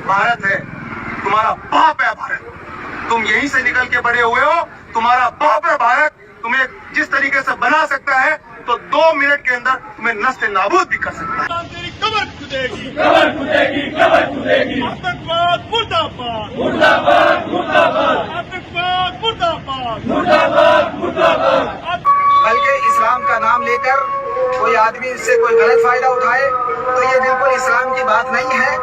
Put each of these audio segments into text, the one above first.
भारत है, तुम्हारा बाप है भारत। तुम यहीं से निकल के बड़े हुए हो, तुम्हारा बाप है भारत। तुम्हें जिस तरीके से बना सकता है तो 2 मिनट के अंदर तुम्हें नस्ल नाबूद भी कर सकता है। तेरी कबर खुदेगी, कबर खुदेगी, कबर खुदेगी। आतंकवाद मुर्दाबाद, मुर्दाबाद, मुर्दाबाद, आतंकवाद मुर्दाबाद, मुर्दाबाद, मुर्दाबाद। बल्कि इस्लाम का नाम लेकर कोई आदमी इससे कोई गलत फायदा उठाए तो ये बिल्कुल इस्लाम की बात नहीं है।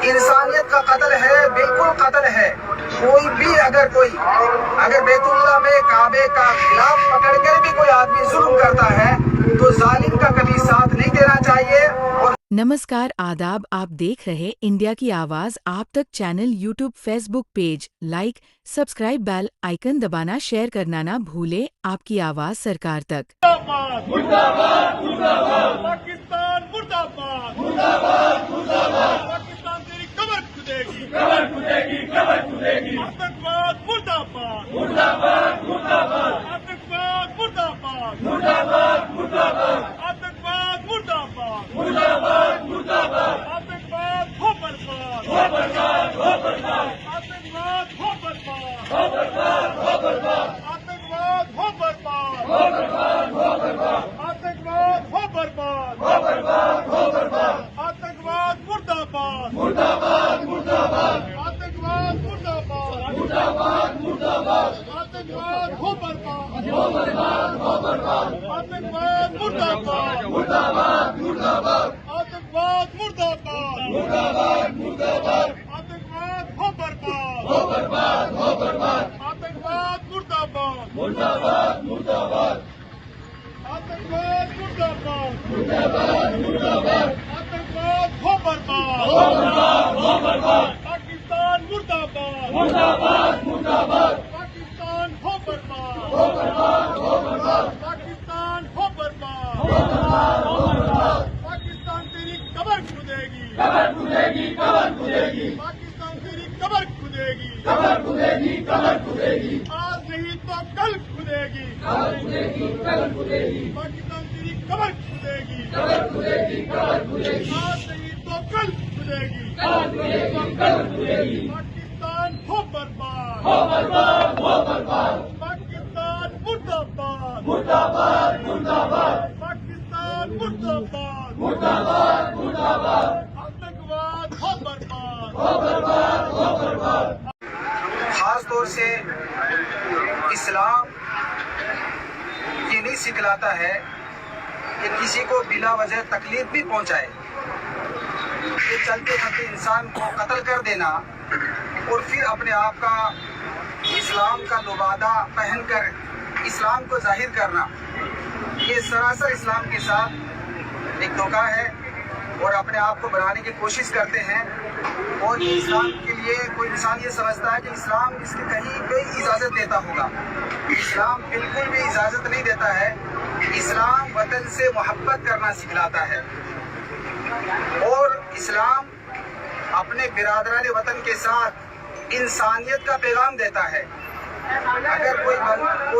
इंसानियत का कत्ल है, बिल्कुल कत्ल है। कोई भी अगर बैतुल्लाह में काबे का खिलाफ पकड़कर भी कोई आदमी जुल्म करता है तो जालिम का कभी साथ नहीं देना चाहिए। और नमस्कार आदाब, आप देख रहे इंडिया की आवाज आप तक channel YouTube Facebook page like subscribe bell icon दबाना शेयर करना ना भूले। आपकी आवाज सरकार तक। मुर्दाबाद, मुर्दाबाद, पाकिस्तान मुर्दाबाद, मुर्दाबाद, मुर्दाबाद। पाकिस्तान तेरी कबर खुदेगी, कबर खुदेगी, कबर खुदेगी। आतंकवाद मुर्दाबाद, मुर्दाबाद, मुर्दाबाद, आतंकवाद मुर्दाबाद, मुर्दाबाद, मुर्दाबाद, आतंकवाद मुर्दाबाद, मुर्दाबाद, मुर्दाबाद। आतंकवाद हो बर्बाद, हो बर्बाद, हो बर्बाद, आतंकवाद हो बर्बाद, हो बर्बाद, हो बर्बाद, आतंकवाद हो बर्बाद, हो बर्बाद, हो बर्बाद, आतंकवाद हो बर्बाद, हो बर्बाद, हो बर्बाद। आतंकवाद मुर्दाबाद, मुर्दाबाद, मुर्दाबाद, आतंकवाद मुर्दाबाद, मुर्दाबाद, मुर्दाबाद। आतंकवाद हो बर्बाद, हो बर्बाद, हो बर्बाद, आतंकवाद मुर्दाबाद, मुर्दाबाद, मुर्दाबाद, आतंकवाद मुर्दाबाद, मुर्दाबाद, मुर्दाबाद। आतंकवाद हो बर्बाद, हो बर्बाद, हो बर्बाद, आतंकवाद मुर्दाबाद, मुर्दाबाद, मुर्दाबाद, आतंकवाद मुर्दाबाद, मुर्दाबाद, मुर्दाबाद। आतंकवाद हो बर्बाद, हो बर्बाद, हो बर्बाद, पाकिस्तान मुर्दाबाद, मुर्दाबाद, मुर्दाबाद, पाकिस्तान हो बर्बाद, हो बर्बाद, हो बर्बाद, पाकिस्तान हो बर्बाद, हो बर्बाद, हो बर्बाद। पाकिस्तान तेरी कबर खुदेगी, कबर खुदेगी, कबर खुदेगी, पाकिस्तान तेरी कबर खुदेगी, कबर खुदेगी, कबर खुदेगी, आज नहीं तो कल खुदेगी, कबर खुदेगी, कबर खुदेगी, पाकिस्तान तेरी कबर खुदेगी, कबर खुदेगी, कबर खुदेगी, आज नहीं तो कल खुदेगी, कबर खुदेगी, कबर खुदेगी। पाकिस्तान हो बर्बाद, हो बर्बाद, हो बर्बाद, पाकिस्तान मुर्दाबाद, मुर्दाबाद, मुर्दाबाद, पाकिस्तान मुर्दाबाद, मुर्दाबाद, मुर्दाबाद, आतंकवाद हो बर्बाद, हो बर्बाद, हो बर्बाद। खास तौर से इस्लाम ये नहीं सिखलाता है कि किसी को बिला वजह तकलीफ भी पहुंचाए। ये चलते चलते इंसान को कत्ल कर देना और फिर अपने आप का इस्लाम का लुबादा पहनकर इस्लाम को जाहिर करना, ये सरासर इस्लाम के साथ एक धोखा है और अपने आप को बनाने की कोशिश करते हैं। और ये इस्लाम के लिए कोई इंसान ये समझता है कि इस्लाम इसके कहीं कोई इजाज़त देता होगा। इस्लाम बिल्कुल भी इजाज़त नहीं देता है। इस्लाम वतन से मोहब्बत करना सिखलाता है और इस्लाम अपने बिरादरान वतन के साथ इंसानियत का पैगाम देता है। अगर कोई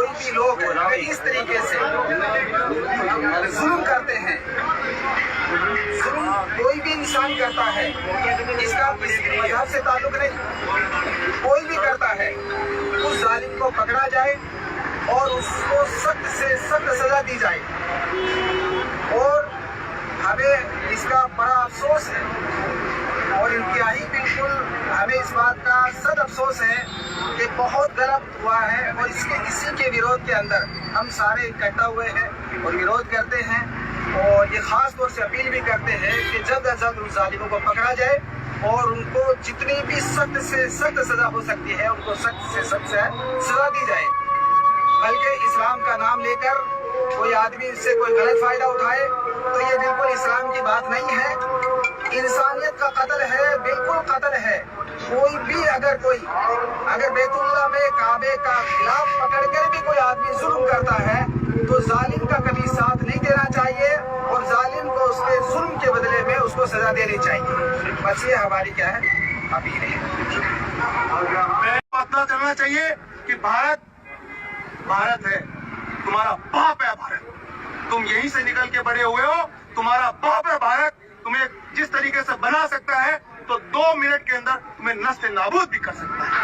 भी लोग अगर इस तरीके से जुल्म करते हैं, जुल्म कोई भी इंसान करता है, इसका किसी मजहब से ताल्लुक नहीं, कोई भी करता है, उस जालिम को पकड़ा जाए और उसको सख्त से सख्त सजा दी जाए। और हमें इसका बड़ा अफसोस है और इंतहाई बिल्कुल हमें इस बात का सद अफसोस है कि बहुत गलत हुआ है और इसी के विरोध के अंदर हम सारे इकट्ठा हुए हैं और विरोध करते हैं। और ये खास तौर से अपील भी करते हैं कि जल्द अज जल्द उन जालिमों को पकड़ा जाए और उनको जितनी भी सख्त से सख्त सजा हो सकती है उनको सख्त से सख्त सजा दी जाए। बल्कि इस्लाम का नाम लेकर कोई आदमी इससे कोई गलत फायदा उठाए तो ये बिल्कुल इस्लाम की बात नहीं है। इंसानियत का कत्ल है, बिल्कुल कत्ल है। कोई भी अगर बैतुल्लाह में काबे का खिलाफ पकड़कर भी कोई आदमी जुल्म करता है तो जालिम का कभी साथ नहीं देना चाहिए और जालिम को उसके जुल्म के बदले में उसको सजा देनी चाहिए। बस ये हमारी क्या है अपील है। पता चलना चाहिए कि भारत भारत है, तुम्हारा बाप है भारत। तुम यहीं से निकल के बड़े हुए हो, तुम्हारा बाप है भारत। तुम्हें जिस तरीके से बना सकता है तो 2 मिनट के अंदर तुम्हें नस्ते नाबूद भी कर सकता है।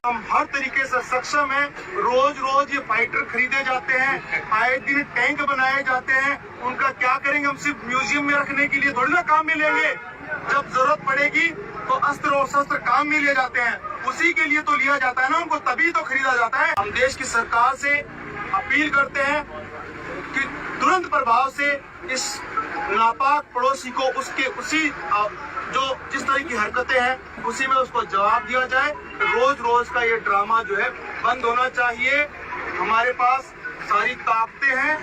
हम हर तरीके से सक्षम हैं। रोज रोज ये फाइटर खरीदे जाते हैं, आए दिन टैंक बनाए जाते हैं। उनका क्या करेंगे? हम सिर्फ म्यूजियम में रखने के लिए थोड़ी ना काम में लेंगे। जब जरूरत पड़ेगी तो अस्त्र और शस्त्र काम में लिए जाते हैं, उसी के लिए तो लिया जाता है ना, उनको तभी तो खरीदा जाता है। हम देश की सरकार से अपील करते हैं कि तुरंत प्रभाव से इस नापाक पड़ोसी को उसके उसी जो जिस तरह की हरकतें हैं उसी में उसको जवाब दिया जाए। रोज रोज का ये ड्रामा जो है बंद होना चाहिए। हमारे पास सारी ताकतें हैं,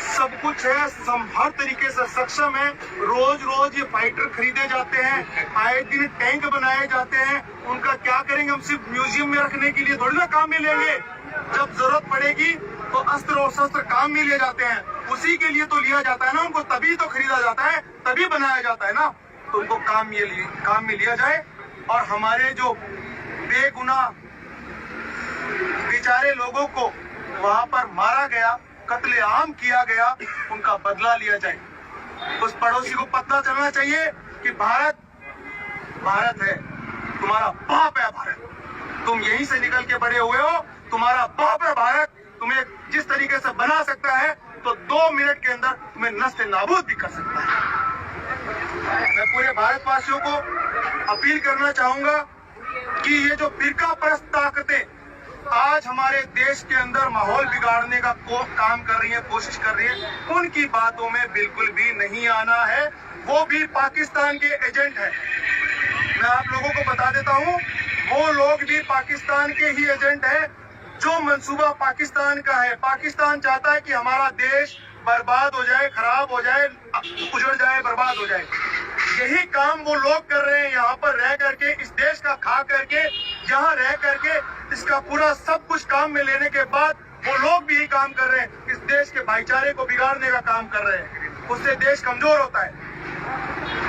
सब कुछ है, हम हर तरीके से सक्षम हैं। रोज रोज ये फाइटर खरीदे जाते हैं, आए दिन टैंक बनाए जाते हैं। उनका क्या करेंगे? हम सिर्फ म्यूजियम में रखने के लिए थोड़ी ना काम में लेंगे। जब जरूरत पड़ेगी तो अस्त्र और शस्त्र काम में लिए जाते हैं, उसी के लिए तो लिया जाता है ना, उनको तभी तो खरीदा जाता है, तभी बनाया जाता है ना। तो उनको काम में लिया जाए और हमारे जो बेगुनाह बेचारे लोगों को वहां पर मारा गया, कत्लेआम किया गया, उनका बदला लिया जाए। उस पड़ोसी को पता चलना चाहिए कि भारत है, तुम्हारा बाप है भारत। तुम यहीं से निकल के बड़े हुए हो, तुम्हारा बाप है भारत। तुम्हें जिस तरीके से बना सकता है तो 2 मिनट के अंदर तुम्हें नस्ते नाबूद भी कर सकता है। मैं पूरे भारतवासियों को अपील करना चाहूंगा कि ये जो फिरका परस्त ताकतें आज हमारे देश के अंदर माहौल बिगाड़ने का काम कर रही है, कोशिश कर रही है, उनकी बातों में बिल्कुल भी नहीं आना है। वो भी पाकिस्तान के एजेंट है। मैं आप लोगों को बता देता हूँ, वो लोग भी पाकिस्तान के ही एजेंट है। जो मंसूबा पाकिस्तान का है, पाकिस्तान चाहता है कि हमारा देश बर्बाद हो जाए, खराब हो जाए, उजड़ जाए, बर्बाद हो जाए। यही काम वो लोग कर रहे हैं। यहाँ पर रह करके, इस देश का खा करके, यहाँ रह करके, इसका पूरा सब कुछ काम में लेने के बाद वो लोग भी यही काम कर रहे हैं। इस देश के भाईचारे को बिगाड़ने का काम कर रहे हैं। उससे देश कमजोर होता है,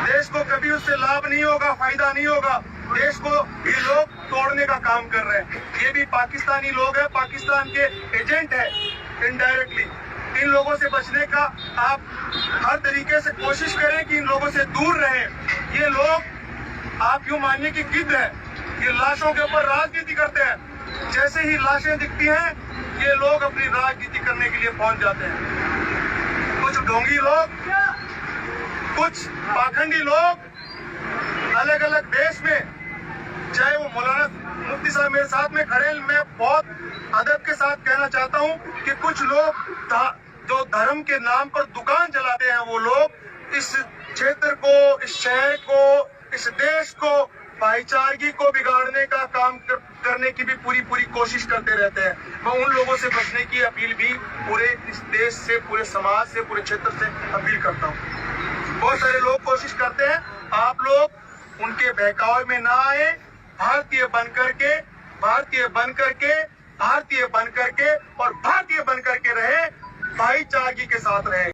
देश को कभी उससे लाभ नहीं होगा, फायदा नहीं होगा। देश को ये लोग तोड़ने का काम कर रहे हैं। ये भी पाकिस्तानी लोग हैं, पाकिस्तान के एजेंट है इनडायरेक्टली। इन लोगों से बचने का आप हर तरीके से कोशिश करें कि इन लोगों से दूर रहें। ये लोग आप यूं मानिए कि गिद्ध है, ये लाशों के ऊपर राजनीति करते हैं। जैसे ही लाशें दिखती हैं ये लोग अपनी राजनीति करने के लिए पहुंच जाते हैं। कुछ ढोंगी लोग, कुछ पाखंडी लोग अलग अलग देश में, चाहे वो मौलाना मुफ्ती साहब मेरे साथ में खड़े, मैं बहुत अदब के साथ कहना चाहता हूं कि कुछ लोग जो धर्म के नाम पर दुकान चलाते हैं, वो लोग इस क्षेत्र को, इस शहर को, इस देश को, भाईचारगी को बिगाड़ने का काम करने की भी पूरी कोशिश करते रहते हैं। मैं उन लोगों से बचने की अपील भी पूरे इस देश से, पूरे समाज से, पूरे क्षेत्र से अपील करता हूँ। बहुत सारे लोग कोशिश करते हैं, आप लोग उनके बहकावे में ना आए। भारतीय बन करके और भारतीय बन करके रहे, भाईचारगी के साथ रहे।